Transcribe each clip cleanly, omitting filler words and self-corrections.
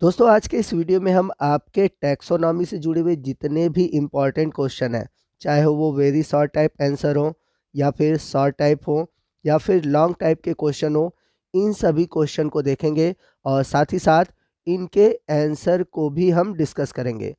दोस्तों आज के इस वीडियो में हम आपके टैक्सोनॉमी से जुड़े हुए जितने भी इम्पॉर्टेंट क्वेश्चन हैं, चाहे वो वेरी शॉर्ट टाइप आंसर हो या फिर शॉर्ट टाइप हो या फिर लॉन्ग टाइप के क्वेश्चन हो, इन सभी क्वेश्चन को देखेंगे और साथ ही साथ इनके आंसर को भी हम डिस्कस करेंगे।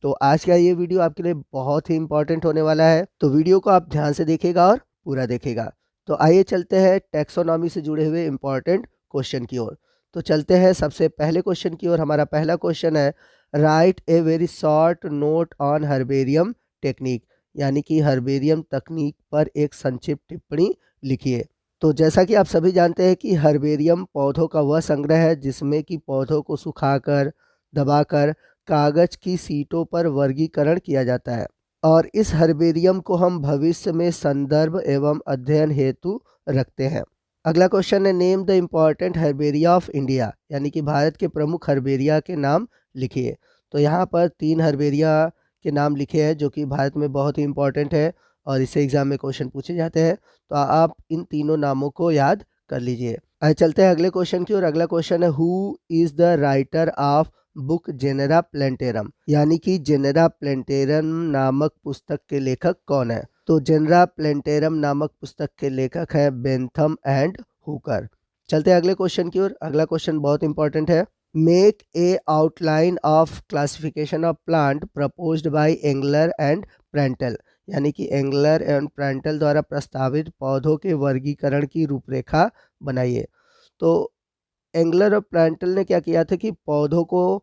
तो आज का ये वीडियो आपके लिए बहुत ही इम्पॉर्टेंट होने वाला है, तो वीडियो को आप ध्यान से देखिएगा और पूरा देखिएगा। तो आइए चलते हैं टैक्सोनॉमी से जुड़े हुए इम्पॉर्टेंट क्वेश्चन की ओर। तो चलते हैं सबसे पहले क्वेश्चन की ओर। हमारा पहला क्वेश्चन है, right a very short note on herbarium technique, यानी कि हर्बेरियम तकनीक पर एक संक्षिप्त टिप्पणी लिखिए। तो जैसा कि आप सभी जानते हैं कि हर्बेरियम पौधों का वह संग्रह है जिसमें कि पौधों को सुखाकर दबाकर कागज की सीटों पर वर्गीकरण किया जाता है और इस हर्बेरियम को हम भविष्य में संदर्भ एवं अध्ययन हेतु रखते हैं। अगला क्वेश्चन है, name the important herbaria of India, यानी कि भारत के प्रमुख हर्बेरिया के नाम लिखिए। तो यहाँ पर 3 हर्बेरिया के नाम लिखे हैं जो कि भारत में बहुत ही इम्पॉर्टेंट है और इससे एग्जाम में क्वेश्चन पूछे जाते हैं, तो आप इन तीनों नामों को याद कर लीजिए। आइए चलते हैं अगले क्वेश्चन की और अगला क्वेश्चन है, who is the writer of book Genera Plantarum, यानी कि जेनेरा प्लेंटेरम नामक पुस्तक के लेखक कौन है। तो जेनेरा प्लेंटेरम नामक पुस्तक के लेखक है बेंथम एंड हुकर। चलते हैं अगले क्वेश्चन की ओर। अगला क्वेश्चन बहुत इंपॉर्टेंट है, make a outline of classification of plant proposed by Engler and Prantl, यानी कि एंगलर एंड प्रेंटल द्वारा प्रस्तावित पौधों के वर्गीकरण की रूपरेखा बनाइए। तो एंगलर और प्रेंटल ने क्या किया था कि पौधों को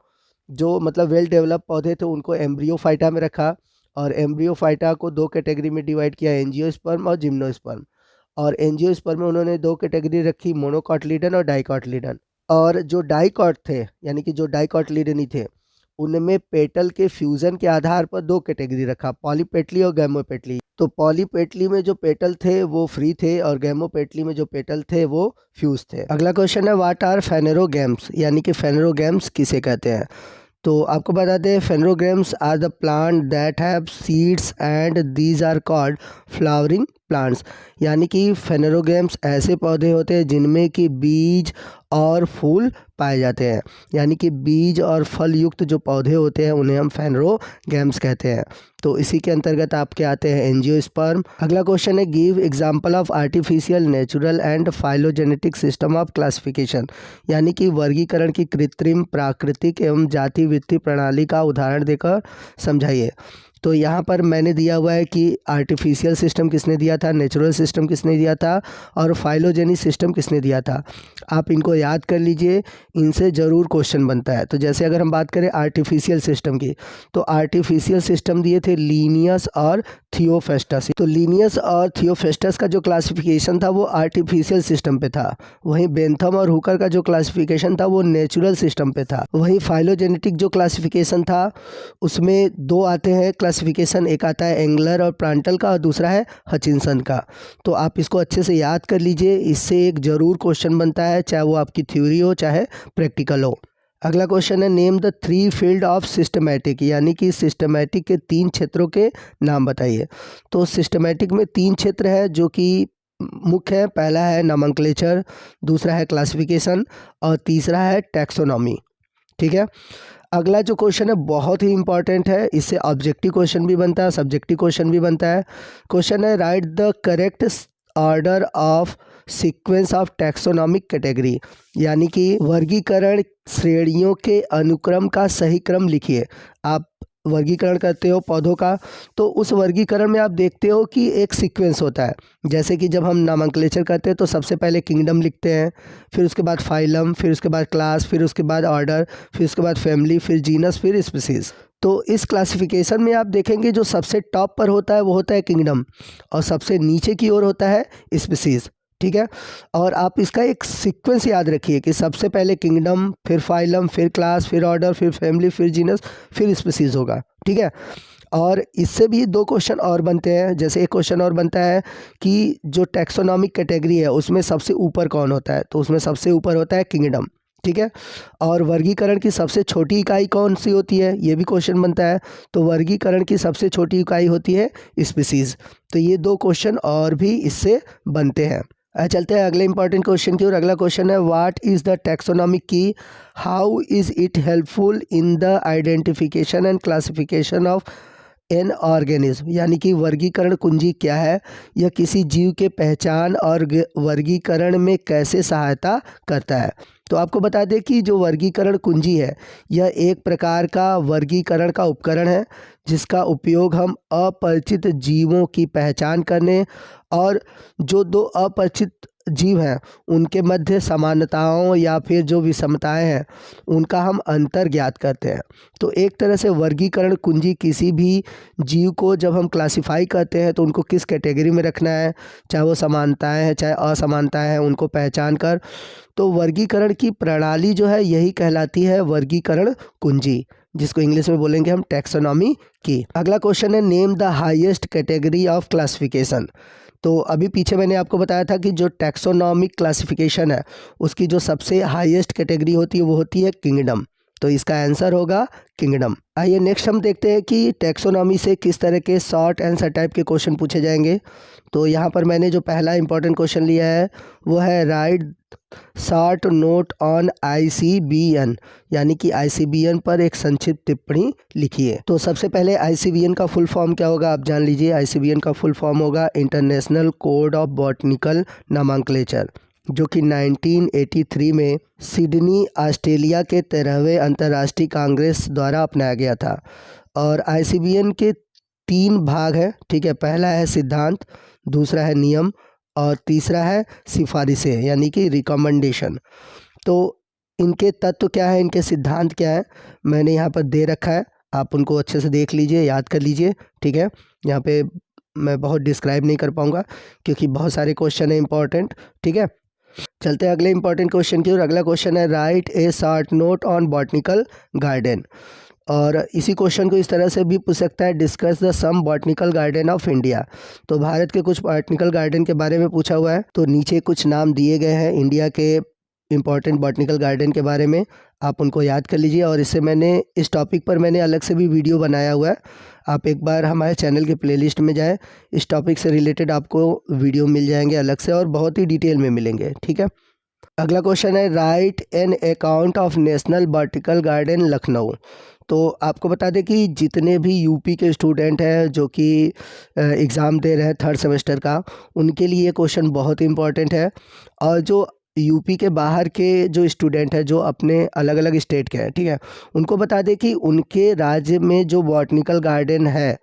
जो मतलब वेल डेवलप पौधे थे उनको एम्ब्रियोफाइटा में रखा और एम्ब्रियोफाइटा को 2 कैटेगरी में डिवाइड किया, एंजियोस्पर्म और जिम्नोस्पर्म। और एंजियोस्पर्म में उन्होंने 2 कैटेगरी रखी, मोनोकॉटलीडन और डाइकॉटलीडन। और जो डाइकॉट थे यानी कि जो डाइकॉटलीडनी थे उनमें पेटल के फ्यूजन के आधार पर 2 कैटेगरी रखा, पॉलीपेटली और गैमोपेटली। तो पॉलीपेटली में जो पेटल थे वो फ्री थे और गैमोपेटली में जो पेटल थे वो फ्यूज थे। अगला क्वेश्चन है, व्हाट आर फेनेरोगैम्स, यानी कि फेनेरोगैम्स किसे कहते हैं। तो आपको बता दें, phanerogams are the plant that have seeds and these are called flowering plants, यानी कि फेनेरोगैम्स ऐसे पौधे होते हैं जिनमें कि बीज और फूल पाए जाते हैं, यानी कि बीज और फल युक्त जो पौधे होते हैं उन्हें हम फेनेरोगैम्स कहते हैं। तो इसी के अंतर्गत आपके आते हैं एंजियोस्पर्म। अगला क्वेश्चन है, give example of artificial natural and phylogenetic system of classification, यानी कि वर्गीकरण की कृत्रिम प्राकृतिक एवं जाति वित्तीय प्रणाली का उदाहरण देकर समझाइए। तो यहाँ पर मैंने दिया हुआ है कि आर्टिफिशियल सिस्टम किसने दिया था, नेचुरल सिस्टम किसने दिया था और फाइलोजेनिक सिस्टम किसने दिया था। आप इनको याद कर लीजिए, इनसे ज़रूर क्वेश्चन बनता है। तो जैसे अगर हम बात करें आर्टिफिशियल सिस्टम की, तो आर्टिफिशियल सिस्टम दिए थे लीनियस और थियोफेस्टस। तो लीनियस और थियोफेस्टस का जो क्लासिफिकेशन था वो आर्टिफिशियल सिस्टम पे था, वहीं बेंथम और हुकर का जो क्लासिफिकेशन था वो नेचुरल सिस्टम पे था। वहीं फाइलोजेनेटिक जो क्लासिफिकेशन था उसमें 2 आते हैं क्लासिफिकेशन, एक आता है एंगलर और प्रांटल का और दूसरा है हचिंसन का। तो आप इसको अच्छे से याद कर लीजिए, इससे एक ज़रूर क्वेश्चन बनता है, चाहे वो आपकी थ्योरी हो चाहे प्रैक्टिकल हो। अगला क्वेश्चन है, name the 3 field of systematic, यानी कि सिस्टमैटिक के 3 क्षेत्रों के नाम बताइए। तो सिस्टमैटिक में 3 क्षेत्र है जो कि मुख्य है। पहला है नॉमेनक्लेचर, दूसरा है क्लासिफिकेशन और तीसरा है टैक्सोनॉमी। ठीक है। अगला जो क्वेश्चन है बहुत ही इंपॉर्टेंट है, इससे ऑब्जेक्टिव क्वेश्चन भी बनता है, सब्जेक्टिव क्वेश्चन भी बनता है। क्वेश्चन है, right the correct order of sequence of taxonomic category, यानी कि वर्गीकरण श्रेणियों के अनुक्रम का सही क्रम लिखिए। आप वर्गीकरण करते हो पौधों का, तो उस वर्गीकरण में आप देखते हो कि एक सीक्वेंस होता है। जैसे कि जब हम नॉमेनक्लेचर करते हैं तो सबसे पहले किंगडम लिखते हैं, फिर उसके बाद फाइलम, फिर उसके बाद क्लास, फिर उसके बाद ऑर्डर, फिर उसके बाद फैमिली, फिर जीनस, फिर स्पीसीज। तो इस क्लासिफिकेशन में आप देखेंगे जो सबसे टॉप पर होता है वो होता है किंगडम और सबसे नीचे की ओर होता है स्पीसीज। ठीक है। और आप इसका एक सीक्वेंस याद रखिए कि सबसे पहले किंगडम, फिर फाइलम, फिर क्लास, फिर ऑर्डर, फिर फैमिली, फिर जीनस, फिर स्पीसीज होगा। ठीक है। और इससे भी 2 क्वेश्चन और बनते हैं। जैसे एक क्वेश्चन और बनता है कि जो टैक्सोनॉमिक कैटेगरी है उसमें सबसे ऊपर कौन होता है, तो उसमें सबसे ऊपर होता है किंगडम। ठीक है। और वर्गीकरण की सबसे छोटी इकाई कौन सी होती है, ये भी क्वेश्चन बनता है। तो वर्गीकरण की सबसे छोटी इकाई होती है स्पीसीज। तो ये 2 क्वेश्चन और भी इससे बनते हैं। चलते हैं अगले इंपॉर्टेंट क्वेश्चन की ओर। अगला क्वेश्चन है व्हाट इज़ द टैक्सोनॉमी की, how is it helpful in the identification and classification of an organism. यानी कि वर्गीकरण कुंजी क्या है, यह किसी जीव के पहचान और वर्गीकरण में कैसे सहायता करता है। तो आपको बता दें कि जो वर्गीकरण कुंजी है यह एक प्रकार का वर्गीकरण का उपकरण है जिसका उपयोग हम अपरिचित जीवों की पहचान करने और जो दो अपरिचित जीव हैं उनके मध्य समानताओं या फिर जो विषमताएं हैं उनका हम अंतर ज्ञात करते हैं। तो एक तरह से वर्गीकरण कुंजी किसी भी जीव को जब हम क्लासिफाई करते हैं तो उनको किस कैटेगरी में रखना है, चाहे वो समानताएं हैं चाहे असमानताएं हैं, उनको पहचान कर तो वर्गीकरण की प्रणाली जो है यही कहलाती है वर्गीकरण कुंजी, जिसको इंग्लिश में बोलेंगे हम टैक्सोनॉमी की। अगला क्वेश्चन है name the highest category of classification. तो अभी पीछे मैंने आपको बताया था कि जो टैक्सोनॉमिक क्लासिफिकेशन है उसकी जो सबसे हाईएस्ट कैटेगरी होती है वो होती है किंगडम। तो इसका आंसर होगा किंगडम। आइए नेक्स्ट हम देखते हैं कि टैक्सोनॉमी से किस तरह के शॉर्ट आंसर टाइप के क्वेश्चन पूछे जाएंगे। तो यहाँ पर मैंने जो पहला इंपॉर्टेंट क्वेश्चन लिया है वो है right short note on ICBN, यानी कि ICBN पर एक संक्षिप्त टिप्पणी लिखिए। तो सबसे पहले ICBN का फुल फॉर्म क्या होगा आप जान लीजिए। ICBN का फुल फॉर्म होगा international code of botanical nomenclature, जो कि 1983 में सिडनी ऑस्ट्रेलिया के 13वें अंतर्राष्ट्रीय कांग्रेस द्वारा अपनाया गया था। और ICBN के 3 भाग हैं, ठीक है। पहला है सिद्धांत, दूसरा है नियम और तीसरा है सिफारिशें यानी कि रिकमेंडेशन। तो इनके तत्व क्या है, इनके सिद्धांत क्या है, मैंने यहाँ पर दे रखा है, आप उनको अच्छे से देख लीजिए, याद कर लीजिए, ठीक है। यहाँ पे मैं बहुत डिस्क्राइब नहीं कर पाऊँगा क्योंकि बहुत सारे क्वेश्चन है इंपॉर्टेंट, ठीक है। चलते हैं अगले इंपॉर्टेंट क्वेश्चन की ओर। अगला क्वेश्चन है right A short note on botanical garden. और इसी क्वेश्चन को इस तरह से भी पूछ सकता है discuss the some botanical garden of India. तो भारत के कुछ बॉटनिकल गार्डन के बारे में पूछा हुआ है। तो नीचे कुछ नाम दिए गए हैं इंडिया के इम्पॉर्टेंट बॉटनिकल गार्डन के बारे में, आप उनको याद कर लीजिए। और इससे मैंने इस टॉपिक पर मैंने अलग से भी वीडियो बनाया हुआ है, आप एक बार हमारे चैनल के प्लेलिस्ट में जाएं, इस टॉपिक से रिलेटेड आपको वीडियो मिल जाएंगे अलग से और बहुत ही डिटेल में मिलेंगे, ठीक है। अगला क्वेश्चन है right an account of national botanical garden Lucknow. तो आपको बता दें कि जितने भी यूपी के स्टूडेंट हैं जो कि एग्ज़ाम दे रहे हैं 3rd सेमेस्टर का, उनके लिए ये क्वेश्चन बहुत इंपॉर्टेंट है। और जो यूपी के बाहर के जो स्टूडेंट हैं जो अपने अलग अलग स्टेट के हैं, ठीक है, उनको बता दें कि उनके राज्य में जो बॉटनिकल गार्डन है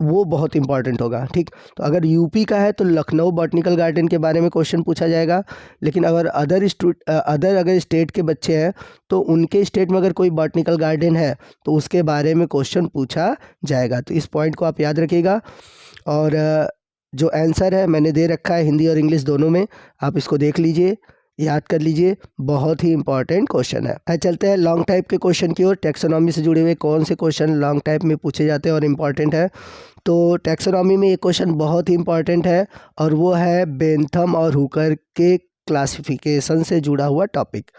वो बहुत इंपॉर्टेंट होगा, ठीक। तो अगर यूपी का है तो लखनऊ बॉटनिकल गार्डन के बारे में क्वेश्चन पूछा जाएगा। लेकिन अगर अगर स्टेट के बच्चे हैं तो उनके स्टेट में अगर कोई बॉटनिकल गार्डन है तो उसके बारे में क्वेश्चन पूछा जाएगा। तो इस पॉइंट को आप याद रखिएगा। और जो आंसर है मैंने दे रखा है हिंदी और इंग्लिश दोनों में, आप इसको देख लीजिए, याद कर लीजिए, बहुत ही इंपॉर्टेंट क्वेश्चन है। चलते हैं लॉन्ग टाइप के क्वेश्चन की ओर। टैक्सोनॉमी से जुड़े हुए कौन से क्वेश्चन लॉन्ग टाइप में पूछे जाते हैं और इम्पॉर्टेंट है। तो टैक्सोनॉमी में एक क्वेश्चन बहुत ही इंपॉर्टेंट है और वो है बेंथम और हुकर के क्लासिफिकेशन से जुड़ा हुआ टॉपिक।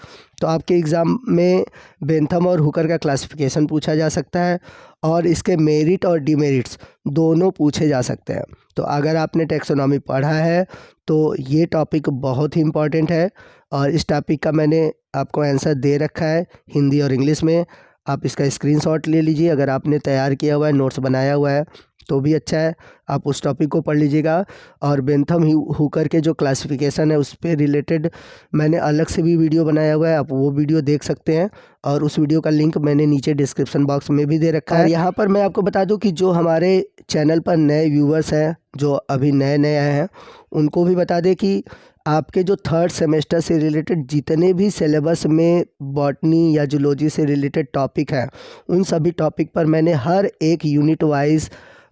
तो आपके एग्ज़ाम में बेंथम और हुकर का क्लासिफिकेशन पूछा जा सकता है और इसके मेरिट और डिमेरिट्स दोनों पूछे जा सकते हैं। तो अगर आपने टैक्सोनॉमी पढ़ा है तो ये टॉपिक बहुत ही इम्पॉर्टेंट है और इस टॉपिक का मैंने आपको आंसर दे रखा है हिंदी और इंग्लिश में, आप इसका स्क्रीनशॉट ले लीजिए। अगर आपने तैयार किया हुआ है, नोट्स बनाया हुआ है तो भी अच्छा है, आप उस टॉपिक को पढ़ लीजिएगा। और बेंथम हुकर के जो क्लासिफिकेशन है उस पर रिलेटेड मैंने अलग से भी वीडियो बनाया हुआ है, आप वो वीडियो देख सकते हैं और उस वीडियो का लिंक मैंने नीचे डिस्क्रिप्शन बॉक्स में भी दे रखा है। यहाँ पर मैं आपको बता दूँ कि जो हमारे चैनल पर नए व्यूवर्स हैं जो अभी नए नए आए हैं उनको भी बता दें कि आपके जो 3rd सेमेस्टर से रिलेटेड जितने भी सिलेबस में बॉटनी या जूलॉजी से रिलेटेड टॉपिक हैं उन सभी टॉपिक पर मैंने हर एक यूनिट वाइज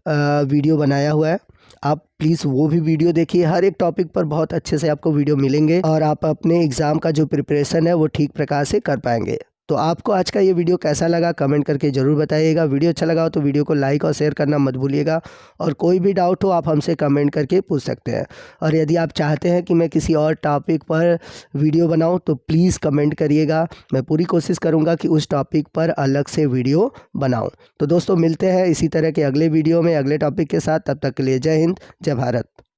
वीडियो बनाया हुआ है। आप प्लीज़ वो भी वीडियो देखिए, हर एक टॉपिक पर बहुत अच्छे से आपको वीडियो मिलेंगे और आप अपने एग्ज़ाम का जो प्रिपरेशन है वो ठीक प्रकार से कर पाएंगे। तो आपको आज का ये वीडियो कैसा लगा कमेंट करके ज़रूर बताइएगा। वीडियो अच्छा लगा हो तो वीडियो को लाइक और शेयर करना मत भूलिएगा और कोई भी डाउट हो आप हमसे कमेंट करके पूछ सकते हैं। और यदि आप चाहते हैं कि मैं किसी और टॉपिक पर वीडियो बनाऊं तो प्लीज़ कमेंट करिएगा, मैं पूरी कोशिश करूंगा कि उस टॉपिक पर अलग से वीडियो बनाऊं। तो दोस्तों मिलते हैं इसी तरह के अगले वीडियो में अगले टॉपिक के साथ, तब तक के लिए जय हिंद, जय भारत।